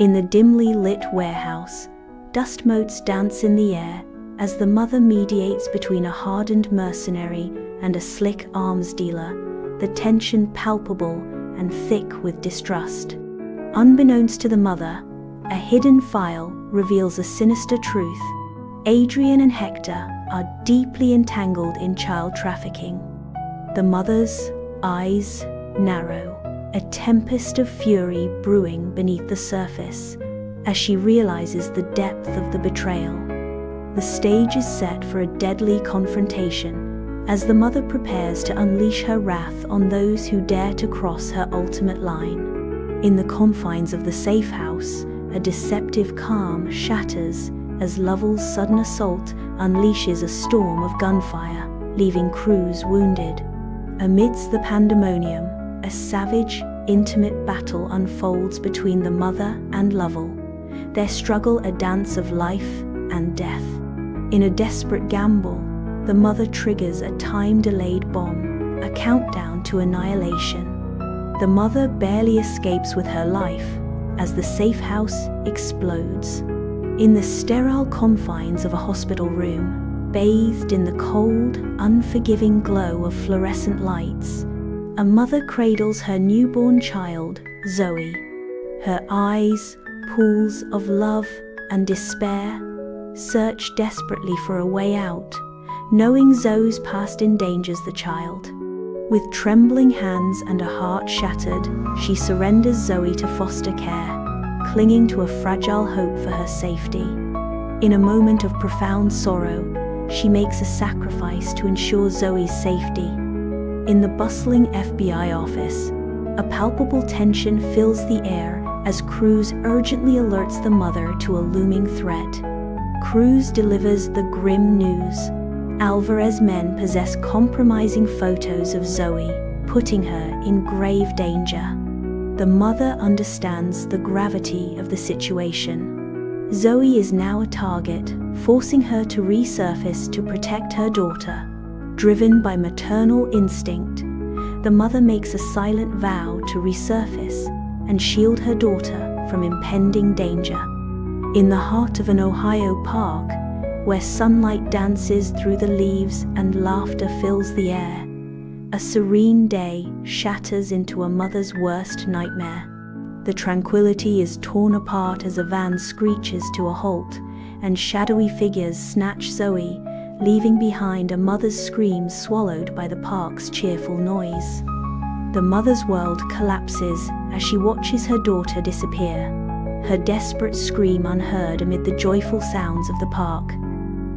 In the dimly lit warehouse, dust motes dance in the air as the mother mediates between a hardened mercenary and a slick arms dealer, the tension palpable and thick with distrust. Unbeknownst to the mother, a hidden file reveals a sinister truth. Adrian and Hector are deeply entangled in child trafficking. The mother's eyes narrow, a tempest of fury brewing beneath the surface as she realizes the depth of the betrayal. The stage is set for a deadly confrontation as the mother prepares to unleash her wrath on those who dare to cross her ultimate line. In the confines of the safe house, a deceptive calm shatters as Lovell's sudden assault unleashes a storm of gunfire, leaving Cruz wounded. Amidst the pandemonium, a savage, intimate battle unfolds between the mother and Lovell, their struggle a dance of life and death. In a desperate gamble, the mother triggers a time-delayed bomb, a countdown to annihilation. The mother barely escapes with her life as the safe house explodes. In the sterile confines of a hospital room, bathed in the cold, unforgiving glow of fluorescent lights, a mother cradles her newborn child, Zoe. Her eyes, pools of love and despair, search desperately for a way out, knowing Zoe's past endangers the child. With trembling hands and a heart shattered, she surrenders Zoe to foster care, clinging to a fragile hope for her safety. In a moment of profound sorrow, she makes a sacrifice to ensure Zoe's safety. In the bustling FBI office, a palpable tension fills the air as Cruz urgently alerts the mother to a looming threat. Cruz delivers the grim news. Alvarez's men possess compromising photos of Zoe, putting her in grave danger. The mother understands the gravity of the situation. Zoe is now a target, forcing her to resurface to protect her daughter. Driven by maternal instinct, the mother makes a silent vow to resurface and shield her daughter from impending danger. In the heart of an Ohio park, where sunlight dances through the leaves and laughter fills the air, a serene day shatters into a mother's worst nightmare. The tranquility is torn apart as a van screeches to a halt, and shadowy figures snatch Zoe, leaving behind a mother's screams swallowed by the park's cheerful noise. The mother's world collapses as she watches her daughter disappear, her desperate scream unheard amid the joyful sounds of the park.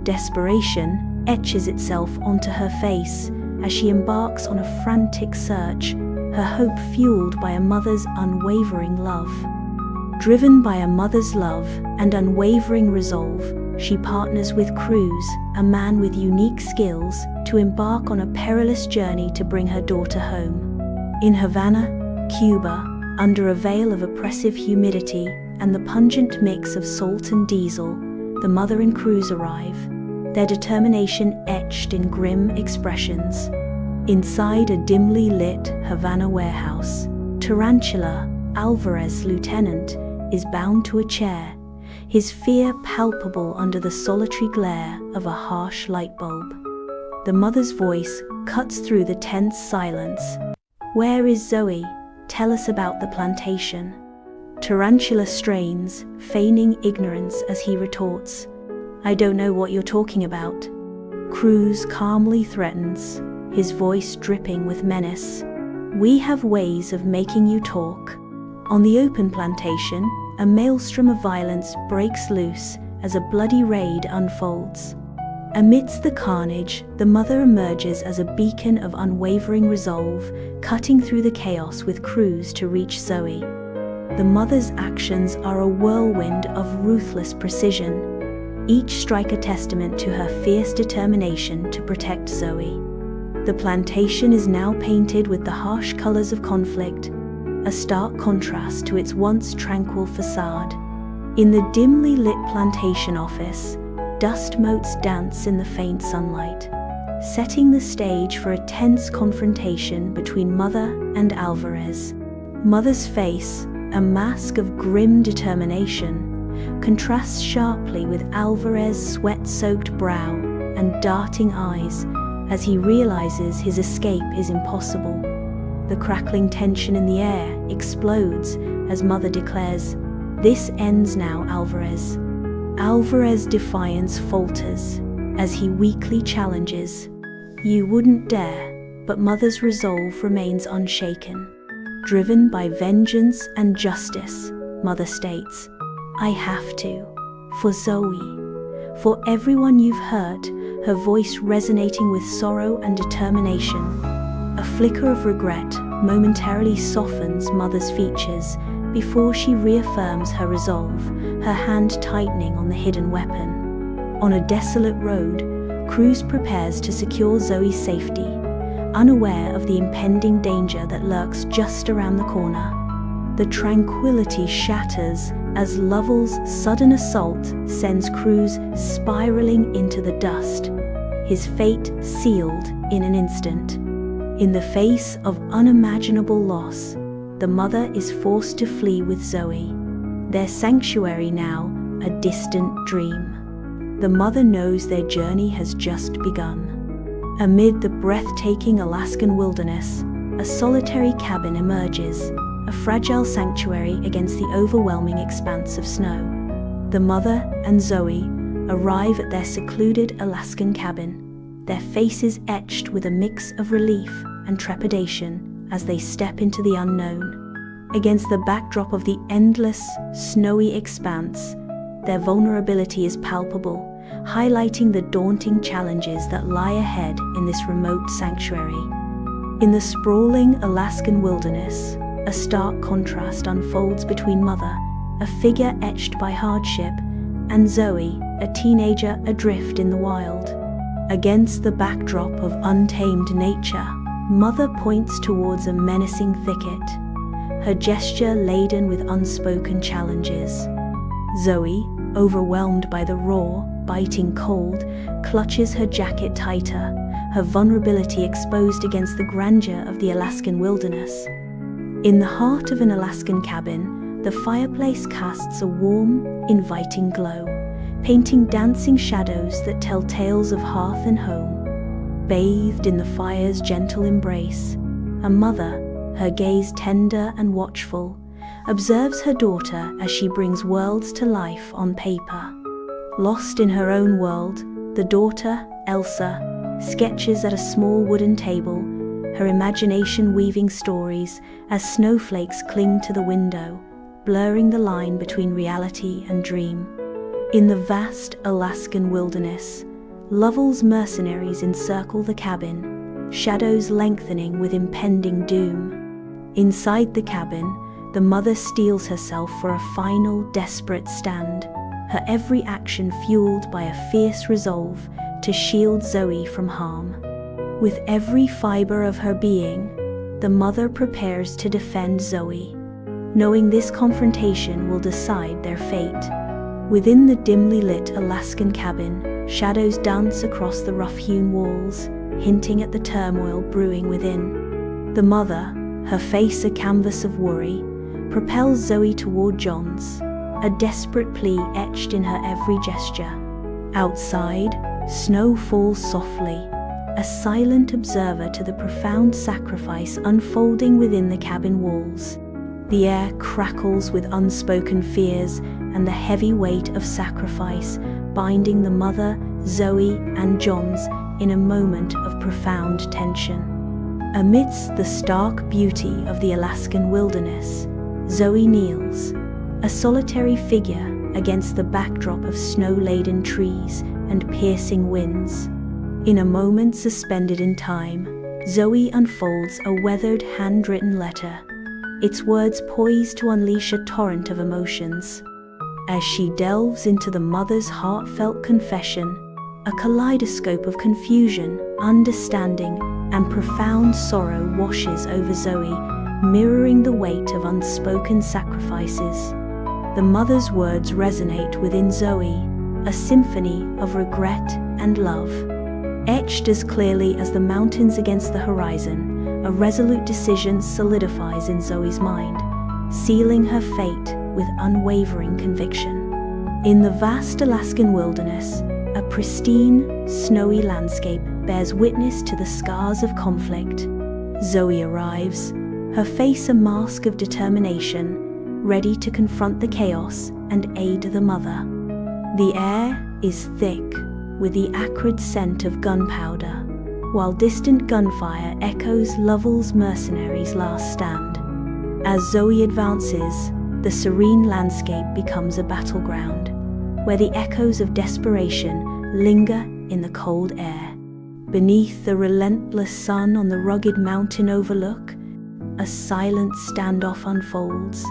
Desperation etches itself onto her face as she embarks on a frantic search, her hope fueled by a mother's unwavering love. Driven by a mother's love and unwavering resolve, she partners with Cruz, a man with unique skills, to embark on a perilous journey to bring her daughter home. In Havana, Cuba, under a veil of oppressive humidity and the pungent mix of salt and diesel, the mother and Cruz arrive, their determination etched in grim expressions. Inside a dimly lit Havana warehouse, Tarantula, Alvarez's lieutenant, is bound to a chair, his fear palpable under the solitary glare of a harsh light bulb. The mother's voice cuts through the tense silence. "Where is Zoe? Tell us about the plantation." Tarantula strains, feigning ignorance as he retorts, "I don't know what you're talking about." Cruz calmly threatens, his voice dripping with menace. "We have ways of making you talk." On the open plantation, a maelstrom of violence breaks loose as a bloody raid unfolds. Amidst the carnage, the mother emerges as a beacon of unwavering resolve, cutting through the chaos with Cruz to reach Zoe. The mother's actions are a whirlwind of ruthless precision, each strike a testament to her fierce determination to protect Zoe. The plantation is now painted with the harsh colors of conflict, a stark contrast to its once tranquil facade. In the dimly lit plantation office, dust motes dance in the faint sunlight, setting the stage for a tense confrontation between Mother and Alvarez. Mother's face, a mask of grim determination, contrasts sharply with Alvarez's sweat-soaked brow and darting eyes as he realizes his escape is impossible. The crackling tension in the air explodes as Mother declares, "This ends now, Alvarez." Alvarez's defiance falters as he weakly challenges, "You wouldn't dare," but Mother's resolve remains unshaken. Driven by vengeance and justice, Mother states, "I have to. For Zoe. For everyone you've hurt," her voice resonating with sorrow and determination. A flicker of regret momentarily softens Mother's features before she reaffirms her resolve, her hand tightening on the hidden weapon. On a desolate road, Cruz prepares to secure Zoe's safety, unaware of the impending danger that lurks just around the corner. The tranquility shatters as Lovell's sudden assault sends Cruz spiraling into the dust, his fate sealed in an instant. In the face of unimaginable loss, the mother is forced to flee with Zoe, their sanctuary now a distant dream. The mother knows their journey has just begun. Amid the breathtaking Alaskan wilderness, a solitary cabin emerges, a fragile sanctuary against the overwhelming expanse of snow. The mother and Zoe arrive at their secluded Alaskan cabin, their faces etched with a mix of relief and trepidation as they step into the unknown. Against the backdrop of the endless, snowy expanse, their vulnerability is palpable, highlighting the daunting challenges that lie ahead in this remote sanctuary. In the sprawling Alaskan wilderness, a stark contrast unfolds between Mother, a figure etched by hardship, and Zoe, a teenager adrift in the wild. Against the backdrop of untamed nature, Mother points towards a menacing thicket, her gesture laden with unspoken challenges. Zoe, overwhelmed by the raw, biting cold, clutches her jacket tighter, her vulnerability exposed against the grandeur of the Alaskan wilderness. In the heart of an Alaskan cabin, the fireplace casts a warm, inviting glow, painting dancing shadows that tell tales of hearth and home. Bathed in the fire's gentle embrace, a mother, her gaze tender and watchful, observes her daughter as she brings worlds to life on paper. Lost in her own world, the daughter, Elsa, sketches at a small wooden table, her imagination weaving stories as snowflakes cling to the window, blurring the line between reality and dream. In the vast Alaskan wilderness, Lovell's mercenaries encircle the cabin, shadows lengthening with impending doom. Inside the cabin, the mother steels herself for a final, desperate stand, her every action fueled by a fierce resolve to shield Zoe from harm. With every fiber of her being, the mother prepares to defend Zoe, knowing this confrontation will decide their fate. Within the dimly lit Alaskan cabin, shadows dance across the rough-hewn walls, hinting at the turmoil brewing within. The mother, her face a canvas of worry, propels Zoe toward John's, a desperate plea etched in her every gesture. Outside, snow falls softly, a silent observer to the profound sacrifice unfolding within the cabin walls. The air crackles with unspoken fears and the heavy weight of sacrifice binding the mother, Zoe, and John's in a moment of profound tension. Amidst the stark beauty of the Alaskan wilderness, Zoe kneels, a solitary figure against the backdrop of snow-laden trees and piercing winds. In a moment suspended in time, Zoe unfolds a weathered handwritten letter, its words poised to unleash a torrent of emotions. As she delves into the mother's heartfelt confession, a kaleidoscope of confusion, understanding, and profound sorrow washes over Zoe, mirroring the weight of unspoken sacrifices. The mother's words resonate within Zoe, a symphony of regret and love. Etched as clearly as the mountains against the horizon, a resolute decision solidifies in Zoe's mind, sealing her fate with unwavering conviction. In the vast Alaskan wilderness, a pristine, snowy landscape bears witness to the scars of conflict. Zoe arrives, her face a mask of determination, ready to confront the chaos and aid the mother. The air is thick with the acrid scent of gunpowder, while distant gunfire echoes Lovell's mercenaries' last stand. As Zoe advances, the serene landscape becomes a battleground, where the echoes of desperation linger in the cold air. Beneath the relentless sun on the rugged mountain overlook, a silent standoff unfolds,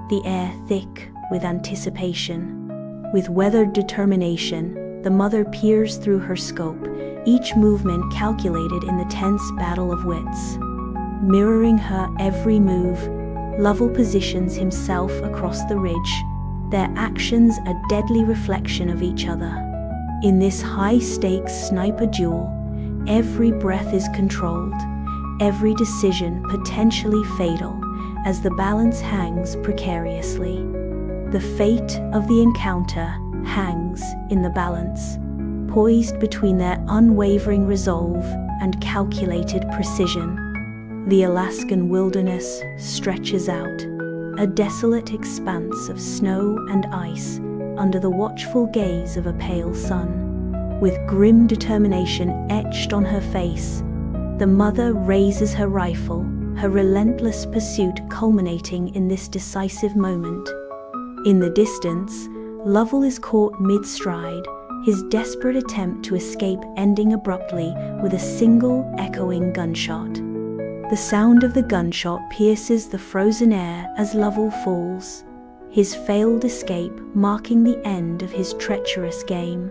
the air thick with anticipation. With weathered determination, the mother peers through her scope, each movement calculated in the tense battle of wits. Mirroring her every move, Lovell positions himself across the ridge, their actions a deadly reflection of each other. In this high-stakes sniper duel, every breath is controlled, every decision potentially fatal, as the balance hangs precariously. The fate of the encounter hangs in the balance, poised between their unwavering resolve and calculated precision. The Alaskan wilderness stretches out, a desolate expanse of snow and ice under the watchful gaze of a pale sun. With grim determination etched on her face, the mother raises her rifle, her relentless pursuit culminating in this decisive moment. In the distance, Lovell is caught mid-stride, his desperate attempt to escape ending abruptly with a single echoing gunshot. The sound of the gunshot pierces the frozen air as Lovell falls, his failed escape marking the end of his treacherous game.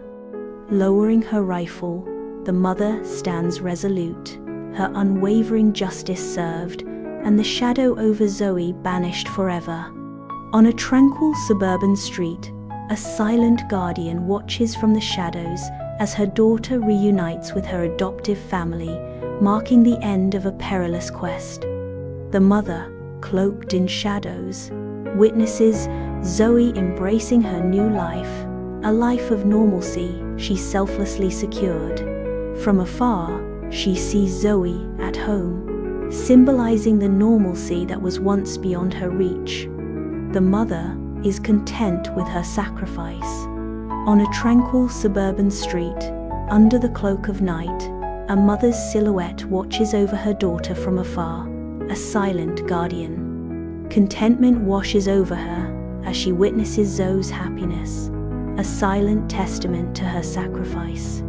Lowering her rifle, the mother stands resolute, her unwavering justice served, and the shadow over Zoe banished forever. On a tranquil suburban street, a silent guardian watches from the shadows as her daughter reunites with her adoptive family, marking the end of a perilous quest. The mother, cloaked in shadows, witnesses Zoe embracing her new life, a life of normalcy she selflessly secured. From afar, she sees Zoe at home, symbolizing the normalcy that was once beyond her reach. The mother is content with her sacrifice. On a tranquil suburban street, under the cloak of night, a mother's silhouette watches over her daughter from afar, a silent guardian. Contentment washes over her as she witnesses Zoe's happiness, a silent testament to her sacrifice.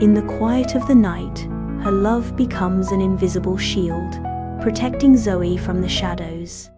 In the quiet of the night, her love becomes an invisible shield, protecting Zoe from the shadows.